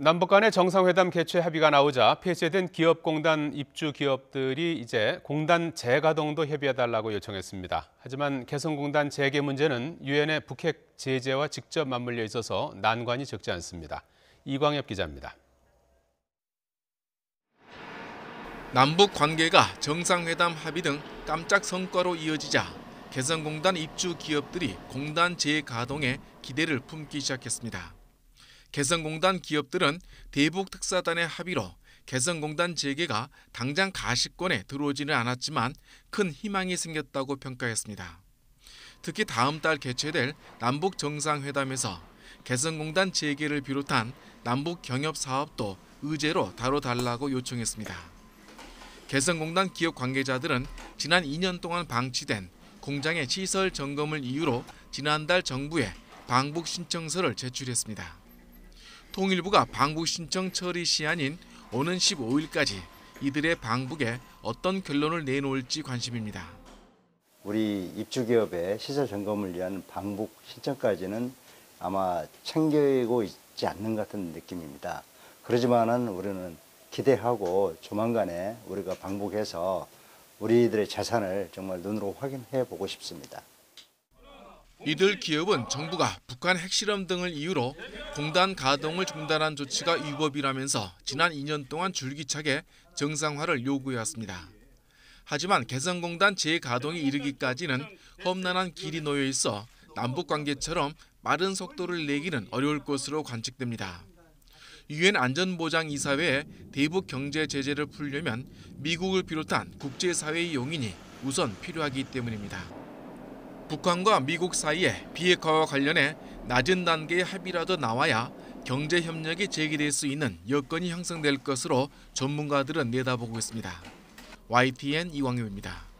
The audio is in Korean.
남북 간의 정상회담 개최 합의가 나오자 폐쇄된 기업공단 입주 기업들이 이제 공단 재가동도 협의해달라고 요청했습니다. 하지만 개성공단 재개 문제는 유엔의 북핵 제재와 직접 맞물려 있어서 난관이 적지 않습니다. 이광엽 기자입니다. 남북 관계가 정상회담 합의 등 깜짝 성과로 이어지자 개성공단 입주 기업들이 공단 재가동에 기대를 품기 시작했습니다. 개성공단 기업들은 대북 특사단의 합의로 개성공단 재개가 당장 가시권에 들어오지는 않았지만 큰 희망이 생겼다고 평가했습니다. 특히 다음 달 개최될 남북 정상회담에서 개성공단 재개를 비롯한 남북 경협 사업도 의제로 다뤄달라고 요청했습니다. 개성공단 기업 관계자들은 지난 2년 동안 방치된 공장의 시설 점검을 이유로 지난달 정부에 방북 신청서를 제출했습니다. 통일부가 방북 신청 처리 시한인 오는 15일까지 이들의 방북에 어떤 결론을 내놓을지 관심입니다. 우리 입주기업의 시설 점검을 위한 방북 신청까지는 아마 챙기고 있지 않는 것 같은 느낌입니다. 그렇지만은 우리는 기대하고 조만간에 우리가 방북해서 우리들의 자산을 정말 눈으로 확인해 보고 싶습니다. 이들 기업은 정부가 북한 핵실험 등을 이유로 공단 가동을 중단한 조치가 위법이라면서 지난 2년 동안 줄기차게 정상화를 요구해왔습니다. 하지만 개성공단 재가동이 이르기까지는 험난한 길이 놓여 있어 남북 관계처럼 빠른 속도를 내기는 어려울 것으로 관측됩니다. 유엔 안전보장이사회에 대북 경제 제재를 풀려면 미국을 비롯한 국제사회의 용인이 우선 필요하기 때문입니다. 북한과 미국 사이에 비핵화와 관련해 낮은 단계의 합의라도 나와야 경제 협력이 재개될 수 있는 여건이 형성될 것으로 전문가들은 내다보고 있습니다. YTN 이광엽입니다.